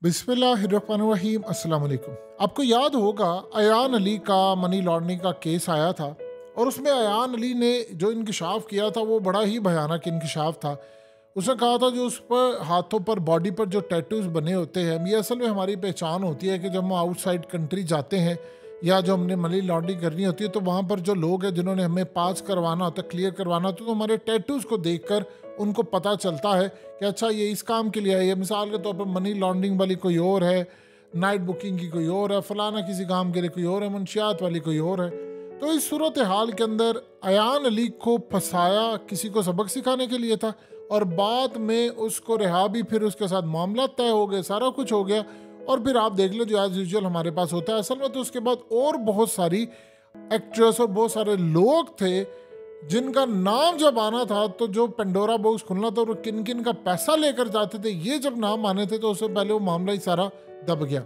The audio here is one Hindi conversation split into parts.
बिस्मिल्लाहिर्रहमानिर्रहीम अस्सलाम वालेकुम। आपको याद होगा अयान अली का मनी लॉन्ड्रिंग का केस आया था और उसमें अयान अली ने जो इंकशाफ किया था वो बड़ा ही भयानक इंकशाफ था। उसने कहा था जो उस पर हाथों पर बॉडी पर जो टैटूज बने होते हैं ये असल में हमारी पहचान होती है कि जब हम आउटसाइड कंट्री जाते हैं या जो हमने मनी लॉन्ड्रिंग करनी होती है तो वहाँ पर जो लोग हैं जिन्होंने हमें पास करवाना होता है, क्लियर करवाना होता है, तो हमारे टैटूज़ को देखकर उनको पता चलता है कि अच्छा ये इस काम के लिए है। ये मिसाल के तौर पर मनी लॉन्ड्रिंग वाली कोई और है, नाइट बुकिंग की कोई और है, फलाना किसी काम के लिए कोई और है, मुंशियात वाली कोई और है। तो इस सूरत हाल के अंदर अयान अली को फंसाया किसी को सबक सिखाने के लिए था और बाद में उसको रिहा भी, फिर उसके साथ मामला तय हो गए, सारा कुछ हो गया। और फिर आप देख लो जो एज यूजुअल हमारे पास होता है, असल में तो उसके बाद और बहुत सारी एक्ट्रेस और बहुत सारे लोग थे जिनका नाम जब आना था तो जो पेंडोरा बॉक्स खुलना था और किन किन का पैसा लेकर जाते थे, ये जब नाम आने थे तो उससे पहले वो मामला ही सारा दब गया।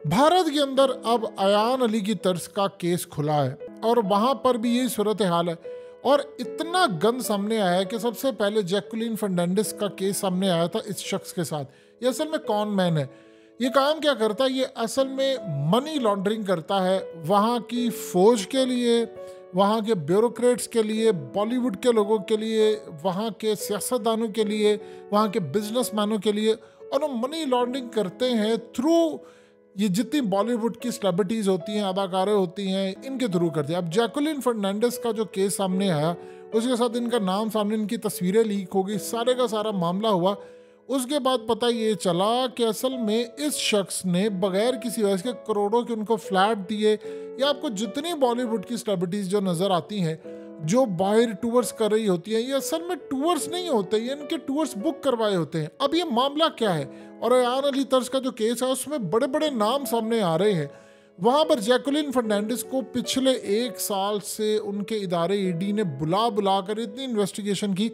भारत के अंदर अब अयान अली की तर्ज का केस खुला है और वहां पर भी यही सूरत हाल है और इतना गंद सामने आया है कि सबसे पहले जैकुलिन फर्नांडिस का केस सामने आया था इस शख्स के साथ। ये असल में कौन मैन है, ये काम क्या करता है, ये असल में मनी लॉन्ड्रिंग करता है वहाँ की फौज के लिए, वहाँ के ब्यूरोक्रेट्स के लिए, बॉलीवुड के लोगों के लिए, वहाँ के सियासतदानों के लिए, वहाँ के बिजनेसमैनों के लिए। और वो मनी लॉन्ड्रिंग करते हैं थ्रू ये जितनी बॉलीवुड की सेलिब्रिटीज़ होती हैं, अदाकारें होती हैं, इनके थ्रू करते हैं। अब जैकुलिन फर्नांडिस का जो केस सामने आया उसके साथ इनका नाम सामने, इनकी तस्वीरें लीक हो गई, सारे का सारा मामला हुआ। उसके बाद पता ये चला कि असल में इस शख्स ने बगैर किसी वजह के करोड़ों के उनको फ्लैट दिए। या आपको जितनी बॉलीवुड की सेलिब्रिटीज़ जो नज़र आती हैं जो बाहर टूर्स कर रही होती हैं, ये असल में टूर्स नहीं होते, ये इनके टूर्स बुक करवाए होते हैं। अब ये मामला क्या है, और अयान अली तर्ज का जो केस है उसमें बड़े बड़े नाम सामने आ रहे हैं। वहाँ पर जैकुलिन फर्नांडिस को पिछले 1 साल से उनके इदारे ईडी ने बुला बुला कर इतनी इन्वेस्टिगेशन की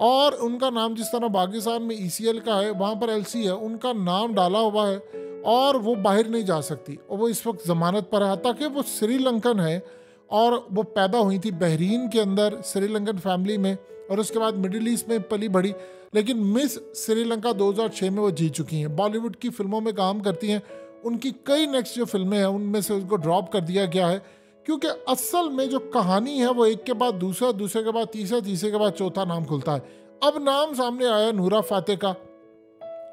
और उनका नाम जिस तरह पाकिस्तान में ईसीएल का है वहाँ पर एलसी है, उनका नाम डाला हुआ है और वो बाहर नहीं जा सकती और वो इस वक्त ज़मानत पर है। ताकि वो श्रीलंकन है और वो पैदा हुई थी बहरीन के अंदर श्रीलंकन फैमिली में और उसके बाद मिडिल ईस्ट में पली बढ़ी, लेकिन मिस श्रीलंका 2006 में वो जीत चुकी हैं। बॉलीवुड की फिल्मों में काम करती हैं, उनकी कई नेक्स्ट जो फिल्में हैं उनमें से उसको ड्रॉप कर दिया गया है क्योंकि असल में जो कहानी है वो एक के बाद दूसरा, दूसरे के बाद तीसरा, तीसरे के बाद चौथा नाम खुलता है। अब नाम सामने आया नूरा फातेह का।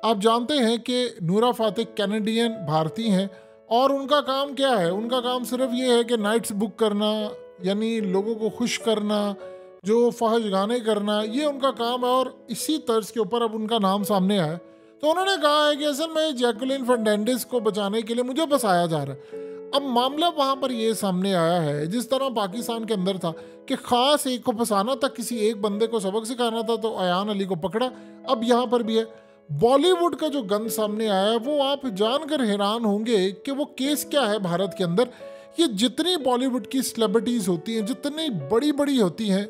आप जानते हैं कि नूरा फातेह कैनेडियन भारतीय हैं और उनका काम क्या है, उनका काम सिर्फ ये है कि नाइट्स बुक करना, यानी लोगों को खुश करना, जो फहश गाने करना, ये उनका काम है। और इसी तर्ज के ऊपर अब उनका नाम सामने आया तो उन्होंने कहा है कि असल में जैकुलिन फर्नांडिस को बचाने के लिए मुझे फंसाया जा रहा है। अब मामला वहाँ पर ये सामने आया है जिस तरह पाकिस्तान के अंदर था कि ख़ास एक को फंसाना था, किसी एक बंदे को सबक सिखाना था तो अयान अली को पकड़ा। अब यहाँ पर भी है। बॉलीवुड का जो गंद सामने आया है वो आप जानकर हैरान होंगे कि वो केस क्या है भारत के अंदर। ये जितनी बॉलीवुड की सेलिब्रिटीज़ होती हैं, जितनी बड़ी बड़ी होती हैं,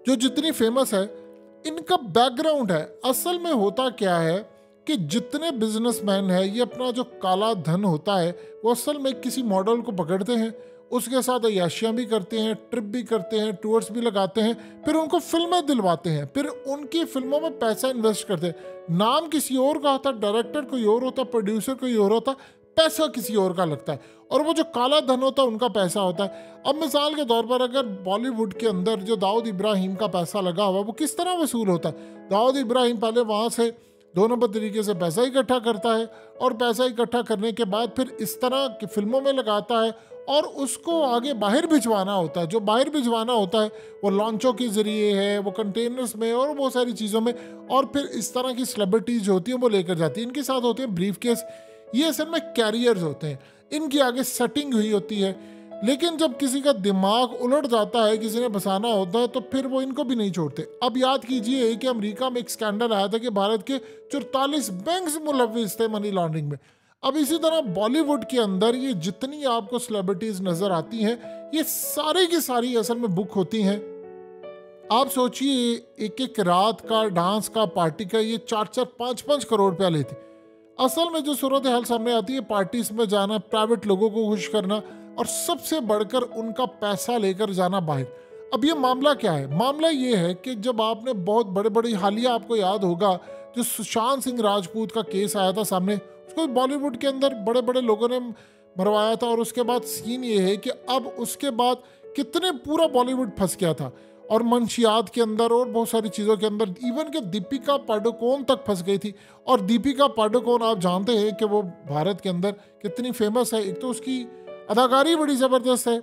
जो जितनी फेमस है, इनका बैकग्राउंड है। असल में होता क्या है कि जितने बिजनेसमैन हैं ये अपना जो काला धन होता है वो असल में किसी मॉडल को पकड़ते हैं, उसके साथ अय्याशियाँ भी करते हैं, ट्रिप भी करते हैं, टूर्स भी लगाते हैं, फिर उनको फिल्में दिलवाते हैं, फिर उनकी फिल्मों में पैसा इन्वेस्ट करते हैं। नाम किसी और का होता है, डायरेक्टर कोई और होता है, प्रोड्यूसर कोई और होता है, पैसा किसी और का लगता है और वो जो काला धन होता है उनका पैसा होता है। अब मिसाल के तौर पर अगर बॉलीवुड के अंदर जो दाऊद इब्राहिम का पैसा लगा हुआ वो किस तरह वसूल होता है। दाऊद इब्राहिम पहले वहाँ से 2 नंबर तरीके से पैसा इकट्ठा करता है और पैसा इकट्ठा करने के बाद फिर इस तरह की फिल्मों में लगाता है और उसको आगे बाहर भिजवाना होता है। जो बाहर भिजवाना होता है वो लॉन्चों के ज़रिए है, वो कंटेनर्स में और बहुत सारी चीज़ों में, और फिर इस तरह की सेलिब्रिटीज़ जो होती हैं वो लेकर जाती हैं। इनके साथ होते हैं ब्रीफ केस, ये असल में कैरियर्स होते हैं, इनकी आगे सेटिंग हुई होती है। लेकिन जब किसी का दिमाग उलट जाता है, किसी ने बसाना होता है, तो फिर वो इनको भी नहीं छोड़ते। अब याद कीजिए कि अमेरिका में एक स्कैंडल आया था कि भारत के 44 बैंक्स मुलविस थे मनी लॉन्ड्रिंग में। अब इसी तरह बॉलीवुड के अंदर ये जितनी आपको सेलिब्रिटीज नजर आती हैं ये सारी की सारी असल में बुक होती हैं। आप सोचिए एक एक रात का, डांस का, पार्टी का ये 4-4, 5-5 करोड़ रुपया लेती। असल में जो सूरत हाल सामने आती है, पार्टीज में जाना, प्राइवेट लोगों को खुश करना और सबसे बढ़कर उनका पैसा लेकर जाना बाहर। अब ये मामला क्या है, मामला ये है कि जब आपने बहुत बड़े बड़े, हालिया आपको याद होगा जो सुशांत सिंह राजपूत का केस आया था सामने, उसको बॉलीवुड के अंदर बड़े बड़े लोगों ने मरवाया था। और उसके बाद सीन ये है कि अब उसके बाद कितने पूरा बॉलीवुड फंस गया था और मंशियात के अंदर और बहुत सारी चीज़ों के अंदर, इवन कि दीपिका पादुकोण तक फंस गई थी। और दीपिका पादुकोण आप जानते हैं कि वो भारत के अंदर कितनी फेमस है। एक तो उसकी अदाकारी बड़ी ज़बरदस्त है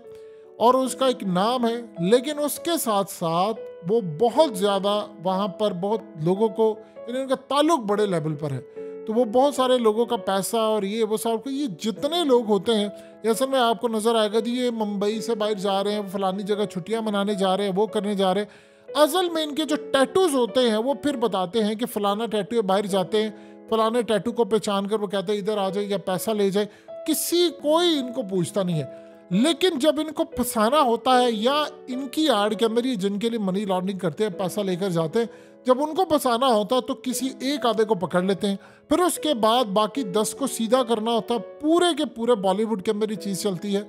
और उसका एक नाम है, लेकिन उसके साथ साथ वो बहुत ज़्यादा वहाँ पर बहुत लोगों को, यानी उनका ताल्लुक बड़े लेवल पर है। तो वो बहुत सारे लोगों का पैसा और ये वो सब, ये जितने लोग होते हैं ये असल में आपको नज़र आएगा जी, ये मुंबई से बाहर जा रहे हैं, फलानी जगह छुट्टियां मनाने जा रहे हैं, वो करने जा रहे हैं। असल में इनके जो टैटूज होते हैं वो फिर बताते हैं कि फलाना टैटू बाहर जाते हैं, फलाने टैटू को पहचान कर वो कहते हैं इधर आ जाए या पैसा ले जाए, कोई इनको पूछता नहीं है। लेकिन जब इनको फंसाना होता है या इनकी आड़ के अंदर ये जिनके लिए मनी लॉन्ड्रिंग करते हैं, पैसा लेकर जाते हैं, जब उनको फंसाना होता है तो किसी एक आधे को पकड़ लेते हैं, फिर उसके बाद बाकी 10 को सीधा करना होता है। पूरे के पूरे बॉलीवुड के अंदर ये चीज़ चलती है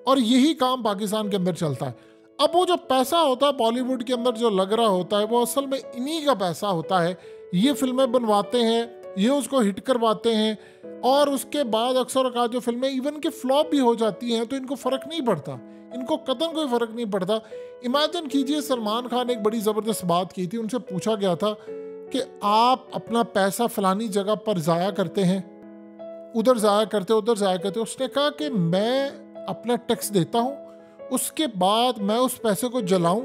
और यही काम पाकिस्तान के अंदर चलता है। अब वो जो पैसा होता है बॉलीवुड के अंदर जो लग रहा होता है वो असल में इन्हीं का पैसा होता है। ये फिल्में बनवाते हैं, ये उसको हिट करवाते हैं और उसके बाद अक्सर औकात जो फिल्में इवन के फ्लॉप भी हो जाती हैं तो इनको फ़र्क नहीं पड़ता, इनको कतई कोई फ़र्क नहीं पड़ता। इमेजिन कीजिए, सलमान खान ने एक बड़ी ज़बरदस्त बात की थी, उनसे पूछा गया था कि आप अपना पैसा फलानी जगह पर ज़ाया करते हैं, उधर ज़ाया करते, उधर ज़ाया करते। उसने कहा कि मैं अपना टैक्स देता हूँ, उसके बाद मैं उस पैसे को जलाऊं,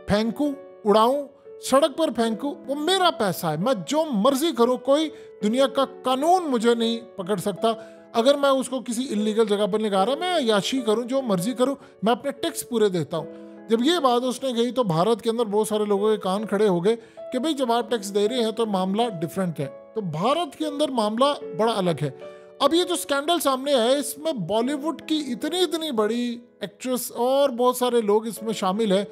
फेंकूं, उड़ाऊं, सड़क पर फेंकूं, वो मेरा पैसा है, मैं जो मर्जी करूं, कोई दुनिया का कानून मुझे नहीं पकड़ सकता। अगर मैं उसको किसी इलीगल जगह पर लगा रहा, मैं अय्याशी करूं, जो मर्जी करूं, मैं अपने टैक्स पूरे देता हूं। जब ये बात उसने कही तो भारत के अंदर बहुत सारे लोगों के कान खड़े हो गए कि भाई जब आप टैक्स दे रहे हैं तो मामला डिफरेंट है। तो भारत के अंदर मामला बड़ा अलग है। अब ये जो स्कैंडल सामने आया, इसमें बॉलीवुड की इतनी बड़ी एक्ट्रेस और बहुत सारे लोग इसमें शामिल है,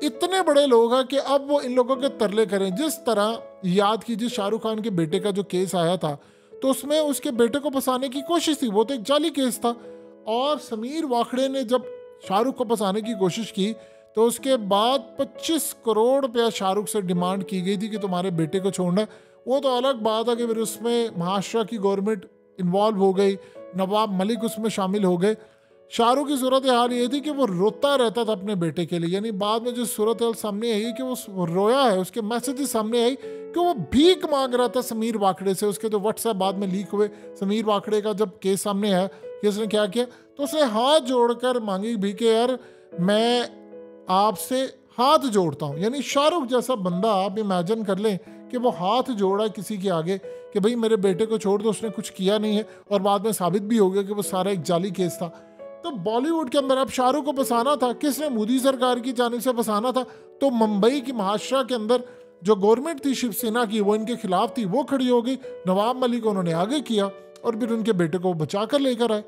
इतने बड़े लोग हैं कि अब वो इन लोगों के तरले करें। जिस तरह याद कीजिए शाहरुख खान के बेटे का जो केस आया था, तो उसमें उसके बेटे को फंसाने की कोशिश थी, वो तो एक जाली केस था। और समीर वाकड़े ने जब शाहरुख को फंसाने की कोशिश की तो उसके बाद 25 करोड़ रुपया शाहरुख से डिमांड की गई थी कि तुम्हारे बेटे को छोड़ना है। वो तो अलग बात है कि फिर उसमें महाराष्ट्र की गवर्नमेंट इन्वॉल्व हो गई, नवाब मलिक उसमें शामिल हो गए। शाहरुख की सूरत हाल ये थी कि वो रोता रहता था अपने बेटे के लिए, यानी बाद में जो सूरत हाल सामने आई कि वो रोया है, उसके मैसेजेस सामने आई कि वो भीख मांग रहा था समीर वाकड़े से। उसके जो व्हाट्सएप बाद में लीक हुए, समीर वाकड़े का जब केस सामने आया कि उसने क्या किया, तो उसने हाथ जोड़कर मांगी भी कि यार मैं आपसे हाथ जोड़ता हूँ। यानी शाहरुख जैसा बंदा आप इमेजिन कर लें कि वो हाथ जोड़ा किसी के आगे कि भाई मेरे बेटे को छोड़ दो, उसने कुछ किया नहीं है, और बाद में साबित भी हो गया कि वो सारा एक जाली केस था। तो बॉलीवुड के अंदर अब शाहरुख को फंसाना था, किसने, मोदी सरकार की जानिब से फंसाना था। तो मुंबई की महाराष्ट्र के अंदर जो गवर्नमेंट थी शिवसेना की, वो इनके खिलाफ थी, वो खड़ी हो गई। नवाब मलिक को उन्होंने आगे किया और फिर उनके बेटे को बचा कर लेकर आए।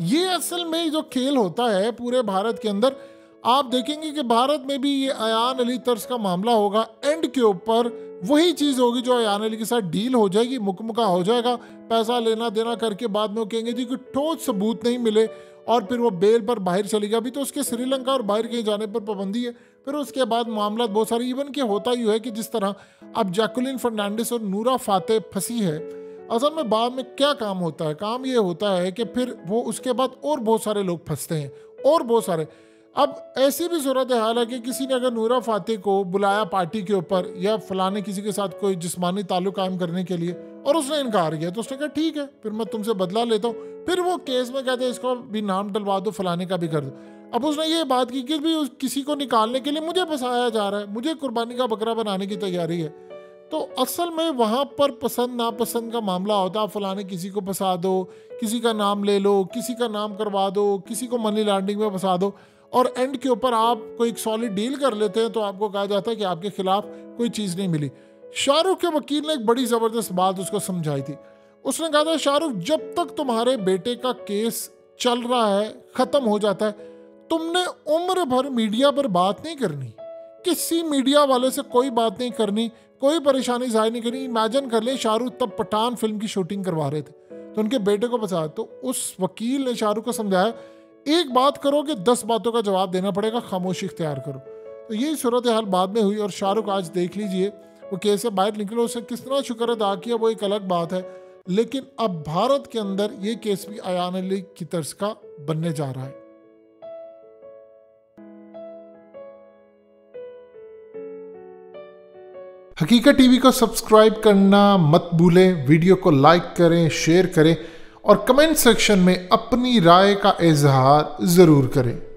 ये असल में जो खेल होता है पूरे भारत के अंदर, आप देखेंगे कि भारत में भी ये अयान अली तर्ज का मामला होगा। एंड के ऊपर वही चीज़ होगी जो अयान अली के साथ डील हो जाएगी, मुकमुका हो जाएगा, पैसा लेना देना करके बाद में वो कहेंगे जी कोई ठोस सबूत नहीं मिले और फिर वो बेल पर बाहर चली गई। अभी तो उसके श्रीलंका और बाहर कहीं जाने पर पाबंदी है। फिर उसके बाद मामला बहुत सारे, इवन के होता ही है कि जिस तरह अब जैकुलिन फर्नांडिस और नूरा फातेह फंसी है, असल में बाद में क्या काम होता है, काम ये होता है कि फिर वो उसके बाद और बहुत सारे लोग फंसते हैं और बहुत सारे। अब ऐसी भी सूरत हाल है कि किसी ने अगर नूरा फातेह को बुलाया पार्टी के ऊपर या फलाने किसी के साथ कोई जिस्मानी ताल्लुक कायम करने के लिए और उसने इनकार किया, तो उसने कहा ठीक है फिर मैं तुमसे बदला लेता हूँ। फिर वो केस में कहते हैं इसको भी नाम डलवा दो, फलाने का भी कर दो। अब उसने ये बात की कि भी किसी को निकालने के लिए मुझे फंसाया जा रहा है, मुझे कुर्बानी का बकरा बनाने की तैयारी है। तो असल में वहाँ पर पसंद नापसंद का मामला होता है। फलाने किसी को फंसा दो, किसी का नाम ले लो, किसी का नाम करवा दो, किसी को मनी लॉन्ड्रिंग में फंसा दो, और एंड के ऊपर आप कोई एक सॉलिड डील कर लेते हैं तो आपको कहा जाता है कि आपके खिलाफ कोई चीज़ नहीं मिली। शाहरुख के वकील ने एक बड़ी ज़बरदस्त बात उसको समझाई थी। उसने कहा था शाहरुख, जब तक तुम्हारे बेटे का केस चल रहा है, ख़त्म हो जाता है, तुमने उम्र भर मीडिया पर बात नहीं करनी, किसी मीडिया वाले से कोई बात नहीं करनी, कोई परेशानी जाहिर नहीं करनी। इमेजिन कर ले शाहरुख तब पठान फिल्म की शूटिंग करवा रहे थे तो उनके बेटे को फंसाया। तो उस वकील ने शाहरुख को समझाया, एक बात करोगे 10 बातों का जवाब देना पड़ेगा, खामोशी इख्तियार करो। तो यही सूरत हाल बाद में हुई और शाहरुख आज देख लीजिए वो केस से बाहर निकले, उसे किस तरह शुक्र अदा किया वो एक अलग बात है। लेकिन अब भारत के अंदर ये केस भी अयान अली की तर्ज का बनने जा रहा है। हकीकत टीवी को सब्सक्राइब करना मत भूलें, वीडियो को लाइक करें, शेयर करें और कमेंट सेक्शन में अपनी राय का इजहार ज़रूर करें।